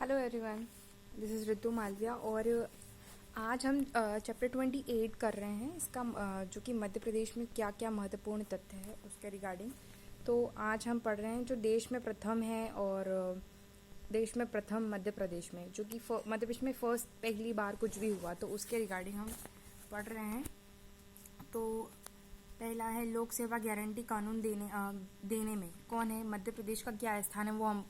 Hello everyone, this is Ritu Malviya और आज हम चैप्टर 28 कर रहे हैं इसका जो कि मध्य प्रदेश में क्या क्या महत्वपूर्ण तथ्य है उसके रिगार्डिंग। तो आज हम पढ़ रहे हैं जो देश में प्रथम है और देश में प्रथम मध्य प्रदेश में जो कि मध्य प्रदेश में फर्स्ट पहली बार कुछ भी हुआ तो उसके रिगार्डिंग हम पढ़ रहे हैं। तो पहला है लोक सेवा गारंटी कानून देने में कौन है, मध्य प्रदेश का क्या स्थान है वो हम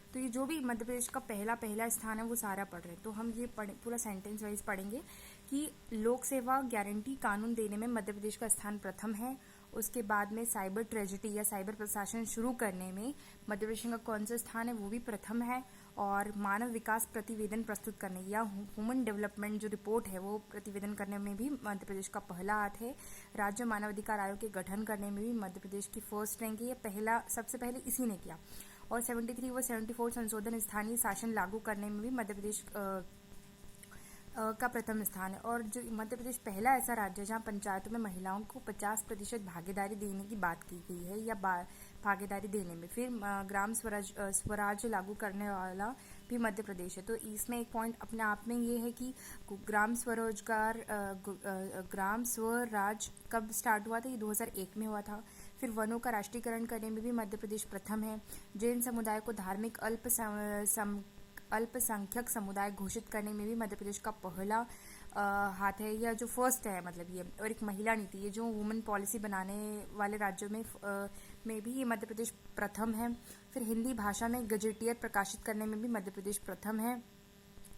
तो ये जो भी मध्य प्रदेश का पहला स्थान है वो सारा पढ़ रहे हैं। तो हम ये पूरा सेंटेंस वाइज पढ़ेंगे कि लोक सेवा गारंटी कानून देने में मध्य प्रदेश का स्थान प्रथम है। उसके बाद में साइबर ट्रेजिडी या साइबर प्रशासन शुरू करने में मध्य प्रदेश का कौन सा स्थान है वो भी प्रथम है। और मानव विकास प्रतिवेदन प्रस्तुत करने या ह्यूमन डेवलपमेंट जो रिपोर्ट है वो प्रतिवेदन करने में भी मध्य प्रदेश का पहला हाथ है। राज्य मानवाधिकार आयोग के गठन करने में भी मध्य प्रदेश की फर्स्ट रैंक है, ये पहला सबसे पहले इसी ने किया। और 73 व 74 संशोधन स्थानीय शासन लागू करने में भी मध्य प्रदेश का प्रथम स्थान है। और जो मध्य प्रदेश पहला ऐसा राज्य है जहाँ पंचायतों में महिलाओं को 50% भागीदारी देने की बात की गई है या भागीदारी देने में। फिर ग्राम स्वराज लागू करने वाला भी मध्य प्रदेश है। तो इसमें एक पॉइंट अपने आप में ये है कि ग्राम स्वराज कब स्टार्ट हुआ था, ये 2001 में हुआ था। फिर वनों का राष्ट्रीयकरण करने में भी मध्य प्रदेश प्रथम है। जैन समुदाय को धार्मिक अल्पसंख्यक समुदाय घोषित करने में भी मध्य प्रदेश का पहला हाथ है या जो फर्स्ट है मतलब ये। और एक महिला नीति, ये जो वुमेन पॉलिसी बनाने वाले राज्यों में भी ये मध्य प्रदेश प्रथम है। फिर हिंदी भाषा में गजेटियर प्रकाशित करने में भी मध्य प्रदेश प्रथम है।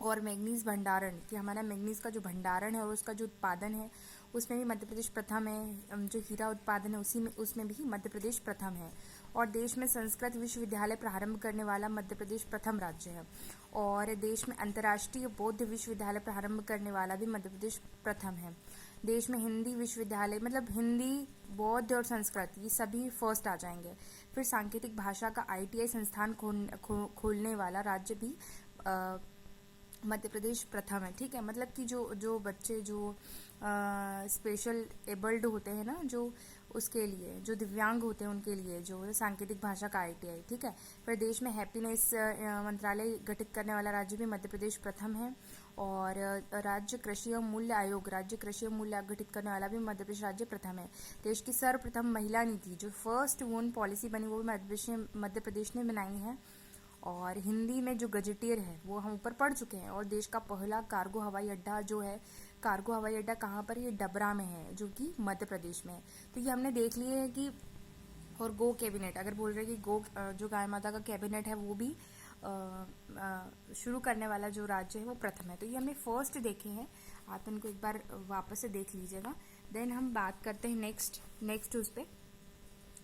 और मैग्नीज भंडारण, कि हमारा मैग्नीज का जो भंडारण है और उसका जो उत्पादन है उसमें भी मध्य प्रदेश प्रथम है। जो हीरा उत्पादन है उसमें भी मध्य प्रदेश प्रथम है। और देश में संस्कृत विश्वविद्यालय प्रारंभ करने वाला मध्य प्रदेश प्रथम राज्य है। और देश में अंतर्राष्ट्रीय बौद्ध विश्वविद्यालय प्रारंभ करने वाला भी मध्य प्रदेश प्रथम है। देश में हिंदी विश्वविद्यालय मतलब हिंदी, बौद्ध और संस्कृत ये सभी फर्स्ट आ जाएंगे। फिर सांकेतिक भाषा का ITI संस्थान खोलने वाला राज्य भी मध्य प्रदेश प्रथम है। ठीक है, मतलब कि जो बच्चे जो स्पेशल एबल्ड होते हैं ना, जो उसके लिए जो दिव्यांग होते हैं उनके लिए जो सांकेतिक भाषा का ITI। ठीक है, फिर देश में हैप्पीनेस मंत्रालय गठित करने वाला राज्य भी मध्य प्रदेश प्रथम है। और राज्य कृषि और मूल्य आयोग गठित करने वाला भी मध्य प्रदेश राज्य प्रथम है। देश की सर्वप्रथम महिला नीति जो फर्स्ट वुमन पॉलिसी बनी वो भी मध्य प्रदेश ने बनाई है। और हिंदी में जो गजेटियर है वो हम ऊपर पढ़ चुके हैं। और देश का पहला कार्गो हवाई अड्डा जो है, कार्गो हवाई अड्डा कहाँ पर, ये डबरा में है जो कि मध्य प्रदेश में है। तो ये हमने देख लिए है कि और गो कैबिनेट, अगर बोल रहे हैं कि गो जो गाय माता का कैबिनेट है वो भी शुरू करने वाला जो राज्य है वो प्रथम है। तो ये हमने फर्स्ट देखे हैं, आप इनको एक बार वापस से देख लीजिएगा। देन हम बात करते हैं नेक्स्ट उस पर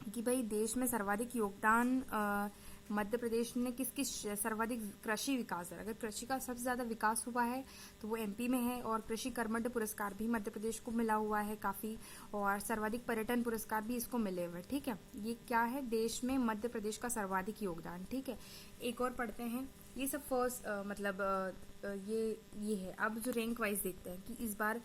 कि भाई देश में सर्वाधिक योगदान मध्य प्रदेश ने किसकी सर्वाधिक कृषि विकास दर, अगर कृषि का सबसे ज्यादा विकास हुआ है तो वो MP में है। और कृषि कर्मठ पुरस्कार भी मध्य प्रदेश को मिला हुआ है काफी। और सर्वाधिक पर्यटन पुरस्कार भी इसको मिले हुए। ठीक है, ये क्या है, देश में मध्य प्रदेश का सर्वाधिक योगदान। ठीक है, एक और पढ़ते हैं, ये सब फर्स्ट ये है। अब जो रैंक वाइज देखते हैं कि इस बार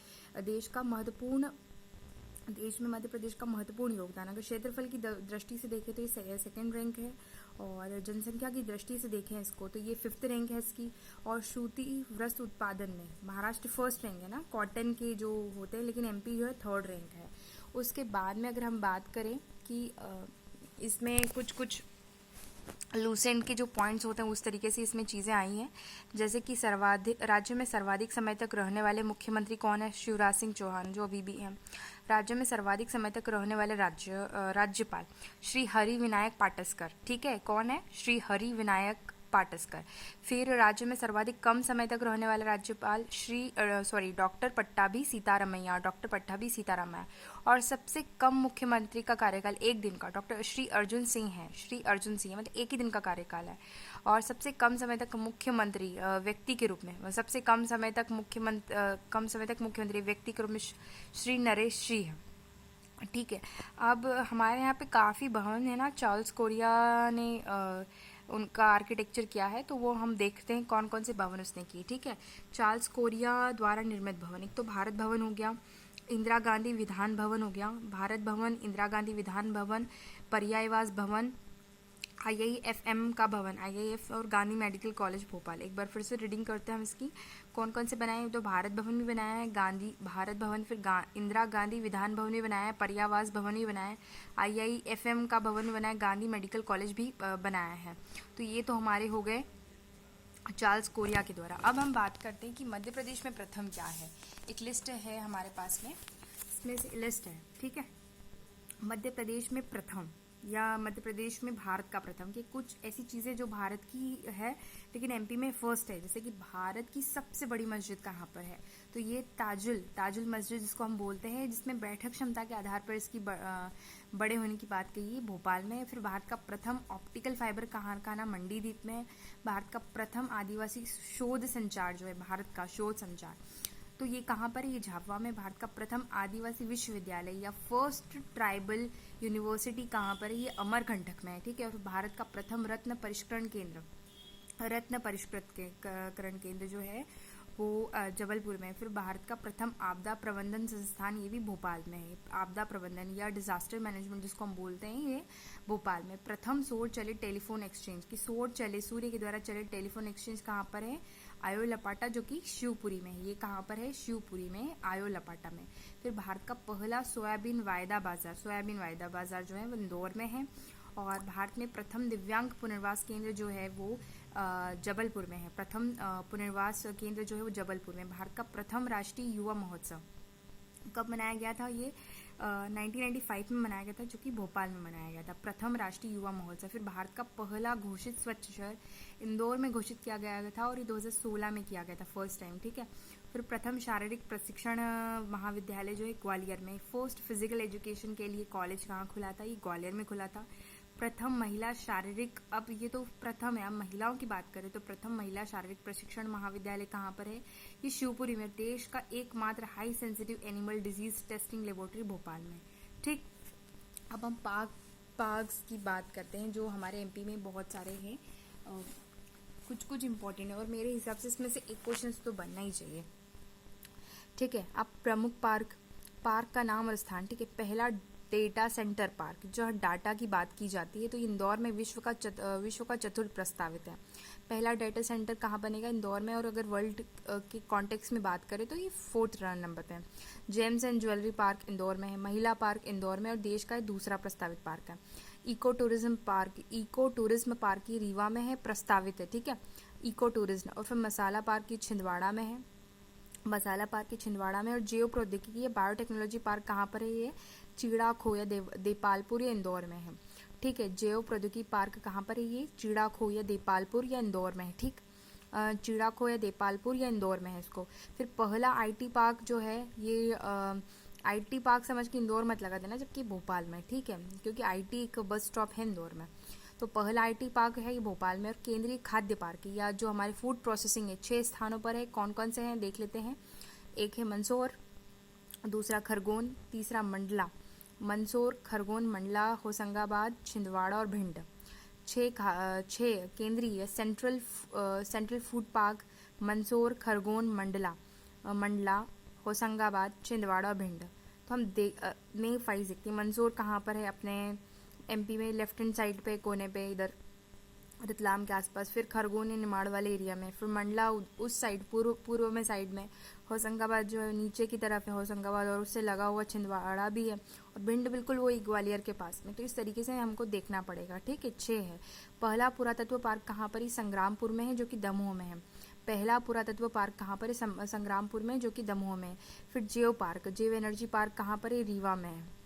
देश में मध्य प्रदेश का महत्वपूर्ण योगदान, अगर क्षेत्रफल की दृष्टि से देखें तो ये सेकेंड रैंक है। और जनसंख्या की दृष्टि से देखें इसको तो ये 5th रैंक है इसकी। और सूती वस्त्र उत्पादन में महाराष्ट्र फर्स्ट रैंक है ना, कॉटन के जो होते हैं, लेकिन MP जो है 3rd रैंक है। उसके बाद में अगर हम बात करें कि इसमें कुछ लूसेंट के जो पॉइंट्स होते हैं उस तरीके से इसमें चीज़ें आई हैं। जैसे कि राज्य में सर्वाधिक समय तक रहने वाले मुख्यमंत्री कौन है, शिवराज सिंह चौहान जो अभी भी हैं। राज्य में सर्वाधिक समय तक रहने वाले राज्यपाल श्री हरि विनायक पाटस्कर। ठीक है, कौन है, श्री हरि विनायक पाटस्कर। फिर राज्य में सर्वाधिक कम समय तक रहने वाला राज्यपाल डॉक्टर पट्टाभी सीतारामैया। और सबसे कम मुख्यमंत्री का कार्यकाल 1 दिन का डॉक्टर श्री अर्जुन सिंह है, मतलब 1 ही दिन का कार्यकाल है। और सबसे कम समय तक मुख्यमंत्री व्यक्ति के रूप में, सबसे कम समय तक मुख्यमंत्री व्यक्ति के रूप में श्री नरेश श्री है। ठीक है, अब हमारे यहाँ पे काफ़ी भवन है ना, चार्ल्स कोरिया ने उनका आर्किटेक्चर किया है, तो वो हम देखते हैं कौन कौन से भवन उसने किए। ठीक है, चार्ल्स कोरिया द्वारा निर्मित भवन, एक तो भारत भवन हो गया, इंदिरा गांधी विधान भवन हो गया, भारत भवन, इंदिरा गांधी विधान भवन, पर्यायवास भवन, IIFM का भवन, IIF और गांधी मेडिकल कॉलेज भोपाल। एक बार फिर से रीडिंग करते हैं हम इसकी, कौन कौन से बनाए हैं। तो भारत भवन भी बनाया है, गांधी भारत भवन, फिर इंदिरा गांधी विधान भवन भी बनाया है, पर्यावास भवन भी बनाया है, IIFM का भवन भी बनाया है, गांधी मेडिकल कॉलेज भी बनाया है। तो ये तो हमारे हो गए चार्ल्स कोरिया के द्वारा। अब हम बात करते हैं कि मध्य प्रदेश में प्रथम क्या है। एक लिस्ट है हमारे पास में, इसमें से लिस्ट है, ठीक है। मध्य प्रदेश में प्रथम या मध्य प्रदेश में भारत का प्रथम, कि कुछ ऐसी चीजें जो भारत की है लेकिन MP में फर्स्ट है। जैसे कि भारत की सबसे बड़ी मस्जिद कहाँ पर है, तो ये ताजुल मस्जिद जिसको हम बोलते हैं, जिसमें बैठक क्षमता के आधार पर इसकी बड़े होने की बात कही है, भोपाल में। फिर भारत का प्रथम ऑप्टिकल फाइबर कारखाना मंडी द्वीप में है। भारत का प्रथम आदिवासी शोध संचार जो है, भारत का शोध संचार, तो ये कहाँ पर है, ये झाबुआ में। भारत का प्रथम आदिवासी विश्वविद्यालय या फर्स्ट ट्राइबल यूनिवर्सिटी कहाँ पर है, ये अमरकंटक में है, ठीक है। और भारत का प्रथम रत्न परिष्कृतकरण केंद्र जो है वो जबलपुर में है। फिर भारत का प्रथम आपदा प्रबंधन संस्थान, ये भी भोपाल में है। आपदा प्रबंधन या डिजास्टर मैनेजमेंट जिसको हम बोलते हैं, ये भोपाल में। प्रथम सौर चलित टेलीफोन एक्सचेंज, की सूर्य के द्वारा चलित टेलीफोन एक्सचेंज कहाँ पर है, आयो लपाटा, जो कि शिवपुरी में है। ये कहाँ पर है, शिवपुरी में, आयो लपाटा में। फिर भारत का पहला सोयाबीन वायदा बाजार जो है वो इंदौर में है। और भारत में प्रथम दिव्यांग पुनर्वास केंद्र जो है वो जबलपुर में है। प्रथम पुनर्वास केंद्र जो है वो जबलपुर में। भारत का प्रथम राष्ट्रीय युवा महोत्सव कब मनाया गया था, ये 1995 में मनाया गया था, जो कि भोपाल में मनाया गया था, प्रथम राष्ट्रीय युवा महोत्सव। फिर भारत का पहला घोषित स्वच्छ शहर इंदौर में घोषित किया गया था, और ये 2016 में किया गया था, फर्स्ट टाइम, ठीक है। फिर प्रथम शारीरिक प्रशिक्षण महाविद्यालय जो है ग्वालियर में। फर्स्ट फिजिकल एजुकेशन के लिए कॉलेज कहाँ खुला था, ये ग्वालियर में खुला था। प्रथम महिला शारीरिक, अब ये तो प्रथम है, अब महिलाओं की बात करें तो प्रथम महिला शारीरिक प्रशिक्षण महाविद्यालय कहाँ पर है, ये शिवपुरी में। देश का एकमात्र high sensitive animal disease testing laboratory Bhopal में, ठीक। अब हम पार्क्स की बात करते हैं जो हमारे MP में बहुत सारे हैं, कुछ इंपॉर्टेंट है, और मेरे हिसाब से इसमें से एक क्वेश्चन तो बनना ही चाहिए, ठीक है। अब प्रमुख पार्क का नाम और स्थान, ठीक है। पहला डेटा सेंटर पार्क, जो डाटा की बात की जाती है, तो इंदौर में विश्व का चतुर्थ प्रस्तावित है। पहला डेटा सेंटर कहाँ बनेगा, इंदौर में। और अगर वर्ल्ड के कॉन्टेक्स्ट में बात करें तो ये 4th नंबर पे है। James and jewellery park Indore में है। महिला पार्क इंदौर में, और देश का दूसरा प्रस्तावित पार्क है। इको टूरिज्म पार्क की रीवा में है, प्रस्तावित है, ठीक है, इको टूरिज्म। और फिर मसाला पार्क की छिंदवाड़ा में है, और जैव प्रौद्योगिकी या बायोटेक्नोलॉजी पार्क कहाँ पर है, ये चीड़ा खोया देपालपुर या इंदौर में है, ठीक है। जैव प्रौद्योगिकी पार्क कहाँ पर है, ये चीड़ा खोया देपालपुर या इंदौर में है, ठीक। चीड़ा खोया देपालपुर या इंदौर में है इसको। फिर पहला IT पार्क जो है, ये IT पार्क समझ के इंदौर मत लगा देना, जबकि भोपाल में, ठीक है, क्योंकि IT एक बस स्टॉप है इंदौर में। तो पहला IT पार्क है ये भोपाल में। और केंद्रीय खाद्य पार्क या जो हमारे फूड प्रोसेसिंग है, 6 स्थानों पर है। कौन कौन से हैं देख लेते हैं। एक है मंदसौर, दूसरा खरगोन, तीसरा मंडला। मंदसौर, खरगोन, मंडला, होशंगाबाद, छिंदवाड़ा और भिंड। 6 केंद्रीय central food park Mandsaur, Khargone, Mandla, Hoshangabad, Chhindwara और भिंड। तो हम नेम फाइज देखते हैं। मंदसौर कहाँ पर है, अपने MP में लेफ्ट हैंड साइड पे कोने पे, इधर रतलाम के आसपास। फिर खरगोन निमाड़ वाले एरिया में। फिर मंडला उस साइड पूर्व में साइड में। होशंगाबाद जो है नीचे की तरफ है होशंगाबाद, और उससे लगा हुआ छिंदवाड़ा भी है। और भिंड बिल्कुल वही ग्वालियर के पास में। तो इस तरीके से हमको देखना पड़ेगा, ठीक है। 6 है। पहला पुरातत्व पार्क कहाँ पर है, संग्रामपुर में है, जो कि दमोह में है। पहला पुरातत्व पार्क कहाँ पर है, संग्रामपुर में, जो कि दमोह में है। फिर जैव एनर्जी पार्क कहाँ पर है, रीवा में है।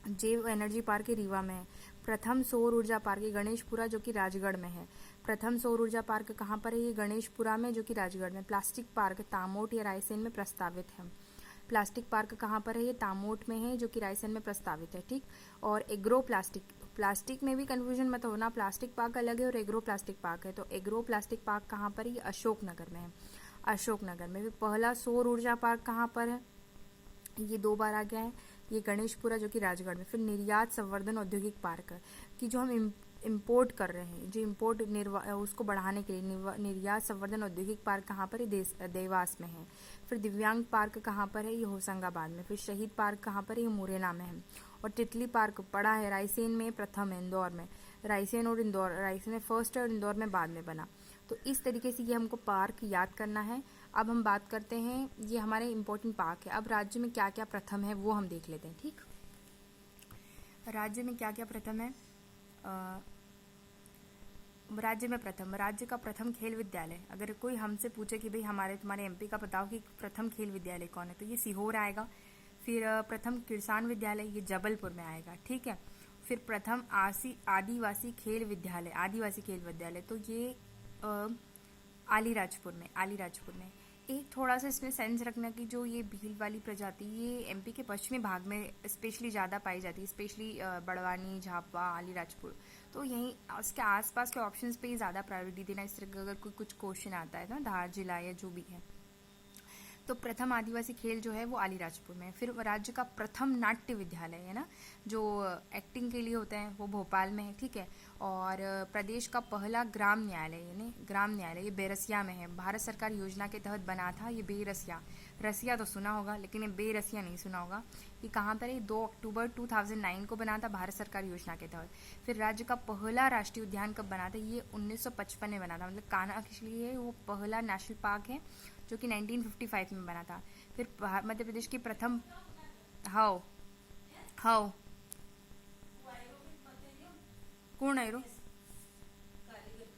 जैव एनर्जी पार्क रीवा में है। प्रथम सौर ऊर्जा पार्क गणेशपुरा, जो कि राजगढ़ में है। प्रथम सौर ऊर्जा पार्क कहाँ पर है, ये गणेशपुरा में, जो कि राजगढ़ में। प्लास्टिक पार्क तामोट या रायसेन में प्रस्तावित है। प्लास्टिक पार्क कहाँ पर है, ये तामोट में है, जो कि रायसेन में प्रस्तावित है, ठीक। और एग्रो प्लास्टिक में भी कंफ्यूजन मत होना, प्लास्टिक पार्क अलग है और एग्रो प्लास्टिक पार्क है। तो एग्रो प्लास्टिक पार्क कहाँ पर है, ये अशोकनगर में है, अशोकनगर में। फिर पहला सौर ऊर्जा पार्क कहाँ पर है, ये 2 बार आ गया है, ये गणेशपुरा, जो कि राजगढ़ में। फिर निर्यात संवर्धन औद्योगिक पार्क की जो हम इंपोर्ट कर रहे हैं, जो इंपोर्ट उसको बढ़ाने के लिए निर्यात संवर्धन औद्योगिक पार्क कहाँ पर है, देवास में है। फिर दिव्यांग पार्क कहाँ पर है, ये होशंगाबाद में। फिर शहीद पार्क कहाँ पर है, ये मुरैना में है। और तितली पार्क पड़ा है रायसेन में, प्रथम है इंदौर में। रायसेन और इंदौर, रायसेन में फर्स्ट है और इंदौर में बाद में बना। तो इस तरीके से ये हमको पार्क याद करना है। अब हम बात करते हैं, ये हमारे इम्पोर्टेंट पार्क है। अब राज्य में क्या क्या प्रथम है वो हम देख लेते हैं। ठीक, राज्य में क्या क्या प्रथम है। राज्य में प्रथम, राज्य का प्रथम खेल विद्यालय, अगर कोई हमसे पूछे कि भाई तुम्हारे एमपी का बताओ कि प्रथम खेल विद्यालय कौन है, तो ये सीहोर आएगा। फिर प्रथम किसान विद्यालय, ये जबलपुर में आएगा। ठीक है, फिर प्रथम आदिवासी खेल विद्यालय, आदिवासी खेल विद्यालय, तो ये अलीराजपुर में। एक थोड़ा सा इसमें सेंस रखना कि जो ये भील वाली प्रजाति ये एमपी के पश्चिमी भाग में स्पेशली ज़्यादा पाई जाती है, स्पेशली बड़वानी, झापा, अलीराजपुर। तो यहीं उसके आसपास के ऑप्शंस पे ही ज़्यादा प्रायोरिटी देना। इस तरह का अगर कोई कुछ क्वेश्चन आता है ना, धार जिला या जो भी है, तो प्रथम आदिवासी खेल जो है वो अलीराजपुर में है। फिर राज्य का प्रथम नाट्य विद्यालय है ना, जो एक्टिंग के लिए होते हैं, वो भोपाल में है। ठीक है, और प्रदेश का पहला ग्राम न्यायालय, यानी ग्राम न्यायालय, ये बेरसिया में है। भारत सरकार योजना के तहत बना था ये बेरसिया। रसिया तो सुना होगा लेकिन ये बेरसिया नहीं सुना होगा। ये कहाँ पर है? 2 अक्टूबर 2009 को बना था भारत सरकार योजना के तहत। फिर राज्य का पहला राष्ट्रीय उद्यान कब बना था? ये 1955 में बना था, मतलब कान्हा के लिए वो पहला नेशनल पार्क है जो कि 1955 में बना था। फिर मध्य प्रदेश की प्रथम हाउ हाउ कौन है रो